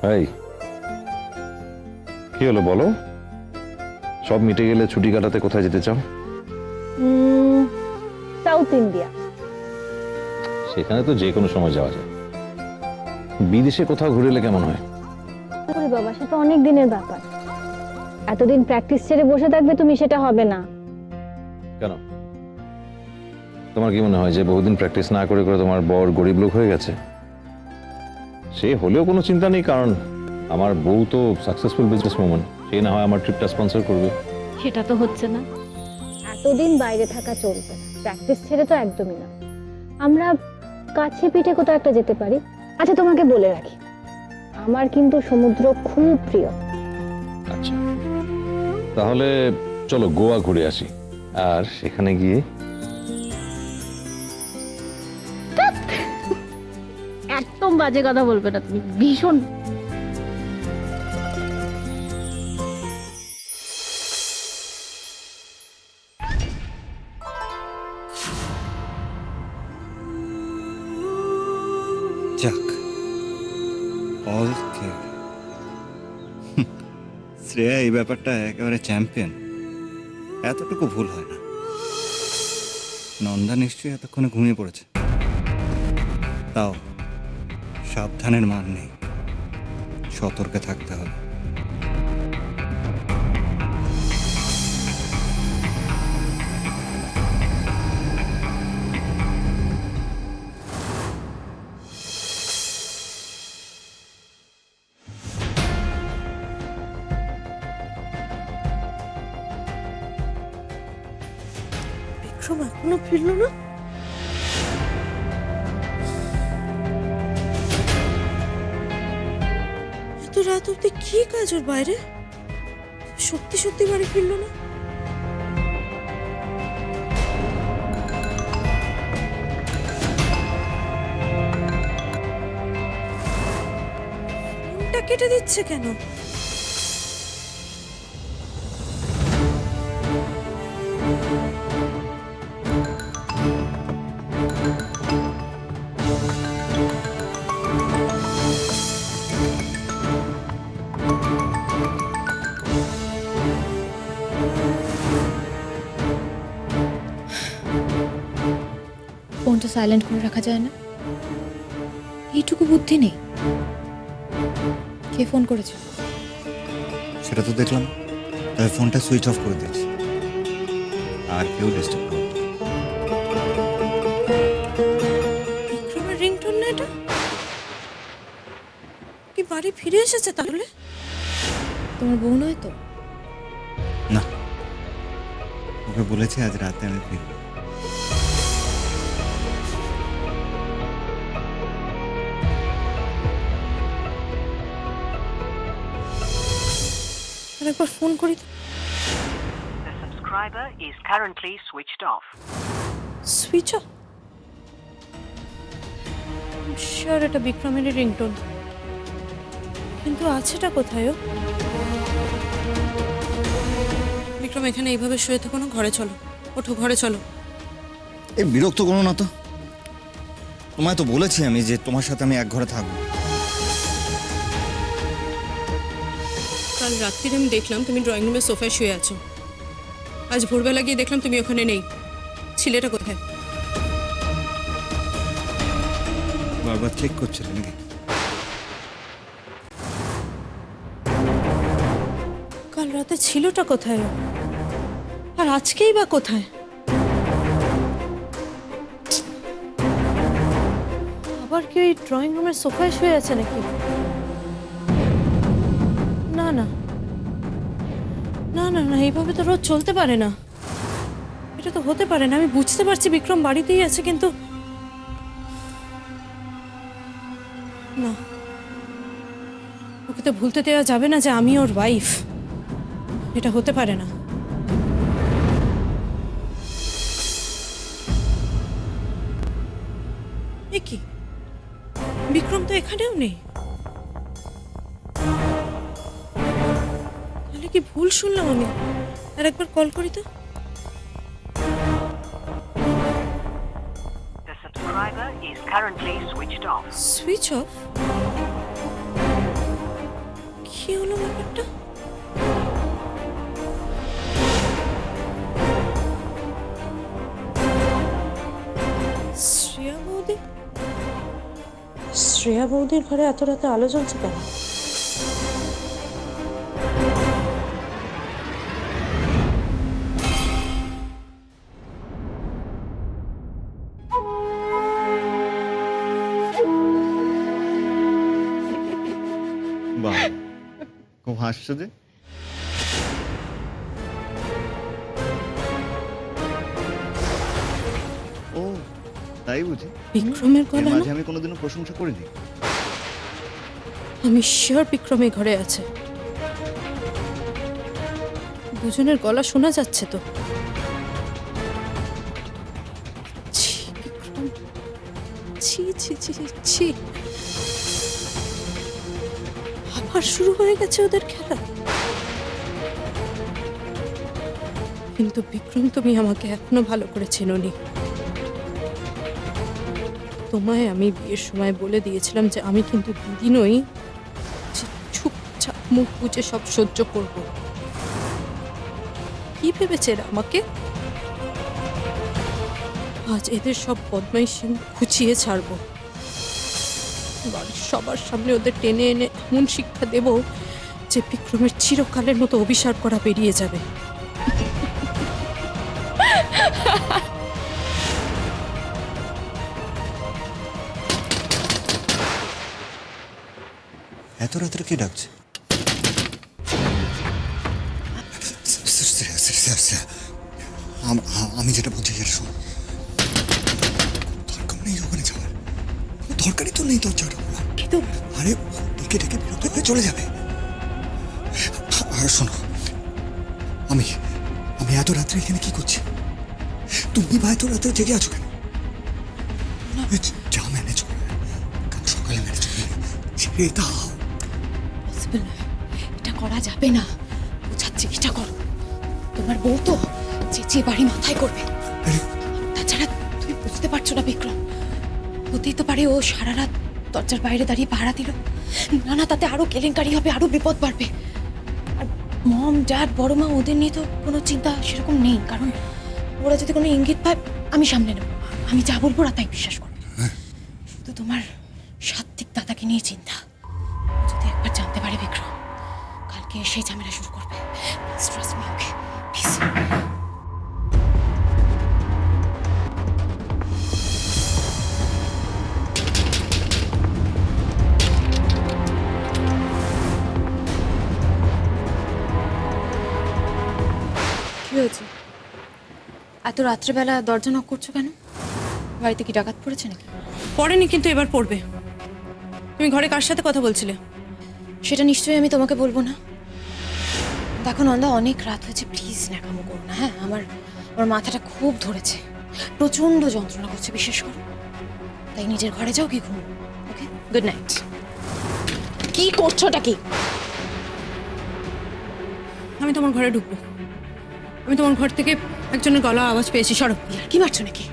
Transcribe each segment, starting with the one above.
এই কি হলো বলো, সব মিটে গেলে ছুটি কাটাতে কোথায় যেতে চাও? South India. সেখানে তো যে কোনো সময় যাওয়া যায়, বিদেশে কোথাও ঘুরে এলে কেমন হয়? ওরে বাবা, সেটা অনেক দিনের ব্যাপার। এতদিন প্র্যাকটিস ছেড়ে বসে থাকবে তুমি, সেটা হবে না। কেন, তোমার কি মনে হয় যে বহুদিন প্র্যাকটিস না করে করে তোমার বর গরিব লোক হয়ে গেছে? সে হলেও কোনো চিন্তা নেই, কারণ আমার বউ তো সাকসেসফুল বিজনেস ওম্যান, সে না হয় আমার ট্রিপটা স্পন্সর করবে। সেটা তো হচ্ছে না। এতদিন বাইরে থাকা চলবে না, প্র্যাকটিস ছেড়ে তো একদমই না। আমরা কাছে পিঠে কোথাও একটা যেতে পারি। আচ্ছা, তোমাকে বলে রাখি, আমার কিন্তু সমুদ্র খুব প্রিয়। আচ্ছা, তাহলে চলো গোয়া ঘুরে আসি, আর সেখানে গিয়ে একদম বাজে কথা বলবে না তুমি, ভীষণ। যাক, অল ক্লিয়ার। শ্রেয়া এই ব্যাপারটা একেবারে চ্যাম্পিয়ন, এতটুকু ভুল হয় না। নন্দা নিশ্চয়ই এতক্ষণে ঘুমিয়ে পড়েছে, তাও সাবধানের মান নেই, সতর্কে থাকতে হবে। বিক্রম এখনো ফিরলো না? এত রাত অব্দি কি কাজ ওর বাইরে? সত্যি সত্যি বাড়ি ফিরলো না? ফোনটা কেটে দিচ্ছে কেন? ফোনটা সাইলেন্ট করে রাখা যায় না? এইটুকু বুদ্ধি নেই? কে ফোন করেছে? সেটা তো দেখলাম, তাই ফোনটা সুইচ অফ করে দিয়েছি, আর কেউ ডিস্টার্ব করবে না। বিক্রমের রিংটোন না এটা? কি বাড়ি ফিরে এসেছে তাহলে? তোমার বউ নয় তো? না, ওকে বলেছি আজ রাতে আমি ফিরবো। আর একবার ফোন করি তো। The subscriber is currently switched off. Switch off? Sure এটা বিক্রমের রিংটোন, কিন্তু আছেটা কোথায় ও? বিক্রম, এখানে এইভাবে শুয়ে থেকো না, ঘরে চলো। ওঠো, ঘরে চলো। এই বিরক্ত করো না তো, তোমায় তো বলেছি আমি যে তোমার সাথে আমি এক ঘরে থাকবো। কাল রাত্রিরে আমি দেখলাম তুমি ড্রয়িং রুমের সোফায় শুয়ে আছো। আজ ভোরবেলা গিয়ে দেখলাম তুমি ওখানে নেই। ছেলেটা কোথায়? বারবার চেক করছিলে নাকি? কাল রাতে ছিলটা কোথায় ও? আর আজকেই বা কোথায়? আবার কি ওই ড্রয়িং রুমের সোফায় শুয়ে আছে নাকি? না না না না না, এইভাবে তো রোজ চলতে পারে না। এটা তো হতে পারে না। আমি বুঝতে পারছি বিক্রম বাড়িতেই আছে, কিন্তু না, ওকে তো ভুলতে দেওয়া যাবে না যে আমি ওর ওয়াইফ। এটা হতে পারে না। এ কি, বিক্রম তো এখানেও নেই। তাহলে কি ভুল শুনলাম আমি? আর একবার কল করি তো। The subscriber is currently switched off. Switch off? কি হলো ব্যাপারটা? শ্রেয়া বৌদি, শ্রেয়া বৌদির ঘরে এত রাতে আলো জ্বলছে কেন? বাহ, খুব হাসছো যে। ও তাই বুঝি? বিক্রমের এর গলা না? মাঝে আমি কোনোদিনও প্রশংসা করিনি। আমি শিওর বিক্রম এই ঘরে আছে। দুজনের গলা শোনা যাচ্ছে তো। ছি, বিক্রম, ছি ছি ছি ছি। আবার শুরু হয়ে গেছে ওদের খেলা। কিন্তু বিক্রম, তুমি আমাকে এখনো ভালো করে চেনোনি। তোমায় আমি বিয়ের সময় বলে দিয়েছিলাম যে আমি কিন্তু দিদি নই, যে চুপচাপ মুখ বুজে সব সহ্য করব। কি ভেবেছে এরা আমাকে? আজ এদের সব বদমাইশি খুঁচিয়ে ছাড়বো। বাড়ির সবার সামনে ওদের টেনে এনে এমন শিক্ষা দেব যে বিক্রমের চিরকালের মতো অভিশাপ করা বেরিয়ে যাবে। এত রাত্রে কে ডাকছে? আমি যেটা বলছি সেটা শোন। দরকার নেই ওখানে যাওয়ার, কোনো দরকারই তো নেই দরজাটা খোলা। কিন্তু আরে ডেকে ডেকে বিরক্ত হয়ে চলে যাবে। আর শোনো, আমি আমি এত রাত্রে এখানে কি করছি? তুমি বা এত রাত্রে জেগে আছো কেন? যা ম্যানেজ করে কাল সকালে ম্যানেজ করে ছেড়ে দাও। পসিবল নয়, এটা করা যাবে না। বোঝাচ্ছি, এটা করো। তোমার বউ তো চেঁচিয়ে বাড়ি মাথায় করবে। আরে তাছাড়া তুমি বুঝতে পারছো না বিক্রম, হতেই তো পারে ও সারা রাত দরজার বাইরে দাঁড়িয়ে পাহারা দিল। না না, তাতে আরো কেলেঙ্কারি হবে, আরো বিপদ বাড়বে। আর মম, ড্যাড, বড় মা, ওদের নিয়ে তো কোনো চিন্তা সেরকম নেই, কারণ ওরা যদি কোনো ইঙ্গিত পায় আমি সামনে নেব। আমি যা বলবো ওরা তাই বিশ্বাস করবে। শুধু তোমার সাত্বিক দাদাকে নিয়ে চিন্তা। যদি একবার জানতে পারে বিক্রম, কালকে সেই ঝামেলা শুরু করবে। Trust me, okay? Please. কি হয়েছে? এত রাত্রেবেলা দরজা নক করছো কেন? বাড়িতে কি ডাকাত পড়েছে নাকি? পড়েনি, কিন্তু এবার পড়বে। তুমি ঘরে কার সাথে কথা বলছিলে? সেটা নিশ্চয়ই আমি তোমাকে বলবো না। দেখো নন্দা, অনেক রাত হয়েছে, প্লিজ ন্যাকামো করো না। হ্যাঁ, আমার মাথাটা খুব ধরেছে, প্রচন্ড যন্ত্রণা করছে, বিশ্বাস করো। তাই নিজের ঘরে যাও, কি ঘুম। ওকে, গুড নাইট। কি করছোটা কি? আমি তোমার ঘরে ঢুকবো। আমি তোমার ঘর থেকে একজনের গলা আওয়াজ পেয়েছি। সরো। ইয়ার কি মারছো নাকি?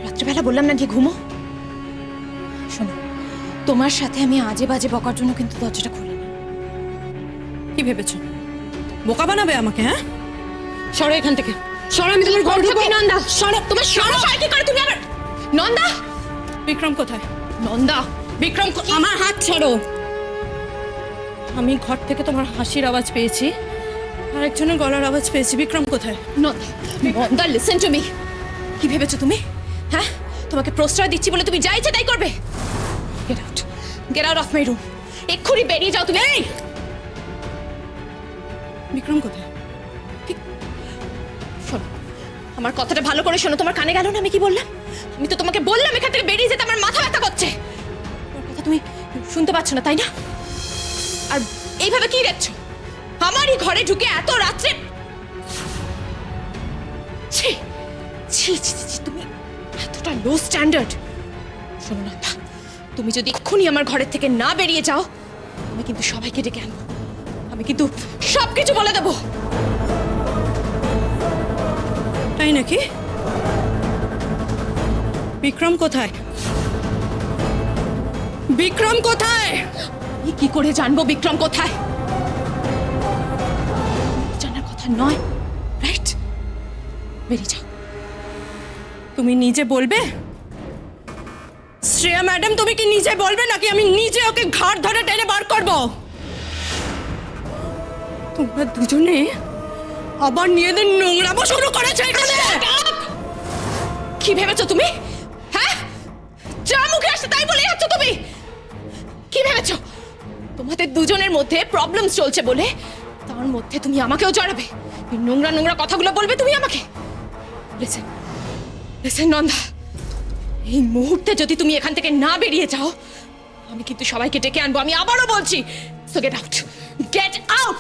রাত্রেবেলা বললাম না গিয়ে ঘুমো। শোনো, তোমার সাথে আমি আজে বাজে বকার জন্য কিন্তু দরজাটা খুলিনি। কি ভেবেছো বোকা বানাবে আমাকে? হ্যাঁ, সরো এখান থেকে, সরো। আমি তোমার ঘর ঢুকবো। নন্দা সরো, তোমার সাহস হয় কি করে তুমি আবার? নন্দা! বিক্রম কোথায়? নন্দা! বিক্রম, আমার হাত ছাড়ো। আমি ঘর থেকে তোমার হাসির আওয়াজ পেয়েছি, আর একজনের গলার আওয়াজ পেয়েছি। বিক্রম কোথায়? Nanda, Nanda, listen to me. কি ভেবেছো তুমি? হ্যাঁ, তোমাকে প্রশ্রয় দিচ্ছি বলে তুমি যা ইচ্ছে তাই করবে? Get out of my room. এক্ষুনি বেরিয়ে যাও তুমি। বিক্রম কোথায়? শোনো, আমার কথাটা ভালো করে শোনো। তোমার কানে গেল না আমি কি বললাম? আমি তো তোমাকে বললাম এখান থেকে বেরিয়ে যেতে। আমার মাথা ব্যথা করছে। তোমার কথা তুমি শুনতে পাচ্ছ না, তাই না? আর এইভাবে কি দেখছো? আমারই ঘরে ঢুকে এত রাত্রে। ছি ছি ছি ছি, তুমি এতটা লো স্ট্যান্ডার্ড। শোনো না, তুমি যদি এক্ষুনি আমার ঘরের থেকে না বেরিয়ে যাও, আমি কিন্তু সবাইকে ডেকে আনবো। আমি কিন্তু সবকিছু বলে দেবো। তাই নাকি? বিক্রম কোথায়? বিক্রম কোথায়? আমি কি করে জানবো বিক্রম কোথায়? কথা নয়, রাইট? বেরিয়ে যাও। তুমি নিজে বলবে? শ্রেয়া ম্যাডাম, তুমি কি নিজে বলবে নাকি আমি নিজে ওকে ঘাড় ধরে টেনে বার করব? তোমরা দুজনে আবার নিজেদের নোংরামো শুরু করেছো এখানে। কি ভেবেছো তুমি? হ্যাঁ, যা মুখে আসছে তাই বলে যাচ্ছ তুমি। কি ভেবেছো তোমাদের দুজনের মধ্যে প্রবলেমস চলছে বলে তার মধ্যে তুমি আমাকেও জড়াবে? এই নোংরা নোংরা কথাগুলো বলবে তুমি আমাকে? লিসেন লিসেন নন্দা, এই মুহূর্তে যদি তুমি এখান থেকে না বেরিয়ে যাও আমি কিন্তু সবাইকে ডেকে আনবো। আমি আবারও বলছি, so get out, get out.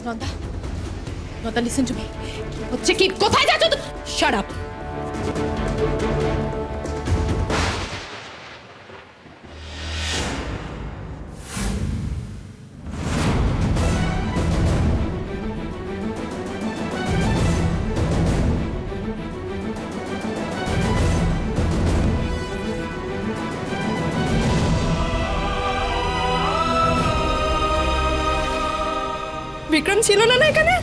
Nanda, Nanda, listen to me. হচ্ছে কি? কোথায় যাচ্ছ তুমি? Shut up. বিক্রম ছিল না এখানে?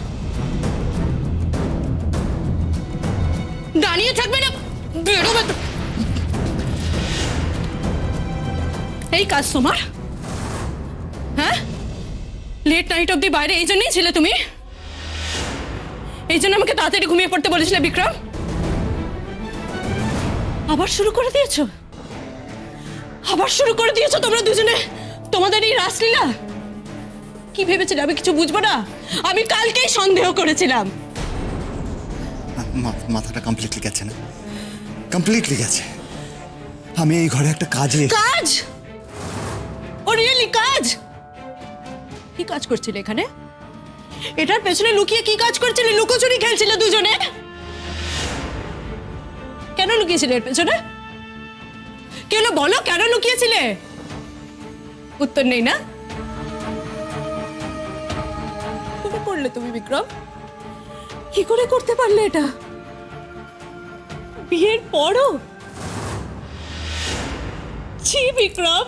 দাঁড়িয়ে থাকবে না, বেরোবে তো। এই কাজ তোমার? হ্যাঁ, লেট নাইট অব্দি বাইরে এই জন্যই ছিলে তুমি? এই জন্য আমাকে তাড়াতাড়ি ঘুমিয়ে পড়তে বলেছিলে বিক্রম? আবার শুরু করে দিয়েছো? আবার শুরু করে দিয়েছো তোমরা দুজনে তোমাদের এই রাসলীলা? কি ভেবেছিলে আমি কিছু বুঝবো না? আমি কালকেই সন্দেহ করেছিলাম। মাথাটা কমপ্লিটলি গেছে না, কমপ্লিটলি গেছে। আমি এই ঘরে একটা কাজে কাজ? ও রিয়েলি কাজ? কি কাজ করছিলে এখানে? এটার পেছনে লুকিয়ে কি কাজ করছিলে? লুকোচুরি খেলছিলে দুজনে? কেন লুকিয়েছিলে এর পেছনে? কি হলো বলো, কেন লুকিয়েছিলে? উত্তর নেই না? কি করে করলে তুমি বিক্রম? কি করে করতে পারলে এটা বিয়ের পরও? ছি বিক্রম,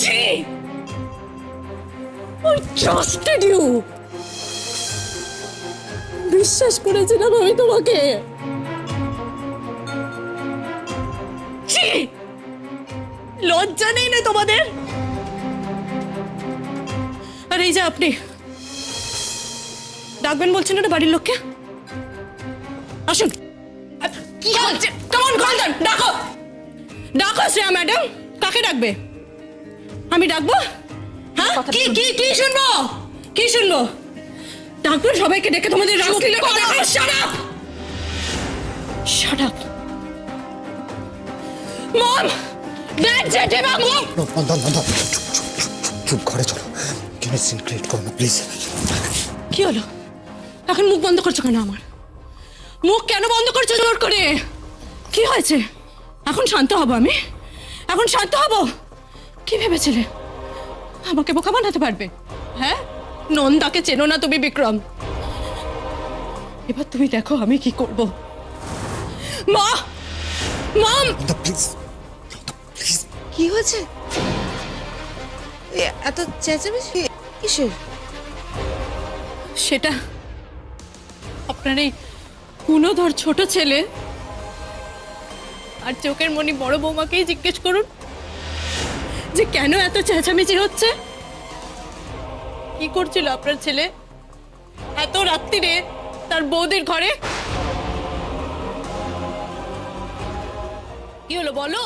ছি। I trusted you. বিশ্বাস করেছিলাম আমি তোমাকে। ছি, লজ্জা নেই না তোমাদের? আর এই যে আপনি ডাকবেন বলছেন না বাড়ির লোককে? আসুন। কি হচ্ছে? কেমন গল্ডন? ডাকো, ডাকো শ্রেয়া ম্যাডাম। কাকে ডাকবে? আমি ডাকবো? হ্যাঁ, কি কি কি শুনবো? কি শুনবো? ডাকবো সবাইকে ডেকে তোমাদের রাসলীলা কথা। Shut up, shut up. Mom, dad, জেঠিমাবু। চুপ, ঘরে চলো। কেন সিন ক্রিয়েট করো না প্লিজ। কি হলো? এখন মুখ বন্ধ করছো কেন? আমার মুখ কেন বন্ধ করছো জোর করে? কি হয়েছে? এখন শান্ত হব আমি? এখন শান্ত হব? কি ভেবেছিলে আমাকে বোকা বানাতে পারবে? হ্যাঁ, নন্দাকে চেনো না তুমি বিক্রম? এবার তুমি দেখো আমি কি করব। মা, মম, প্লিজ প্লিজ। কি হয়েছে? এত চেঁচামেচি কিসের? সেটা আপনার এই গুণধর ছোট ছেলে আর চোখের মনি বড় বৌমাকেই জিজ্ঞেস করুন যে কেন এত চেঁচামেচি হচ্ছে। কি করছিল আপনার ছেলে এত রাত্রিরে তার বৌদির ঘরে? কি হলো বলো?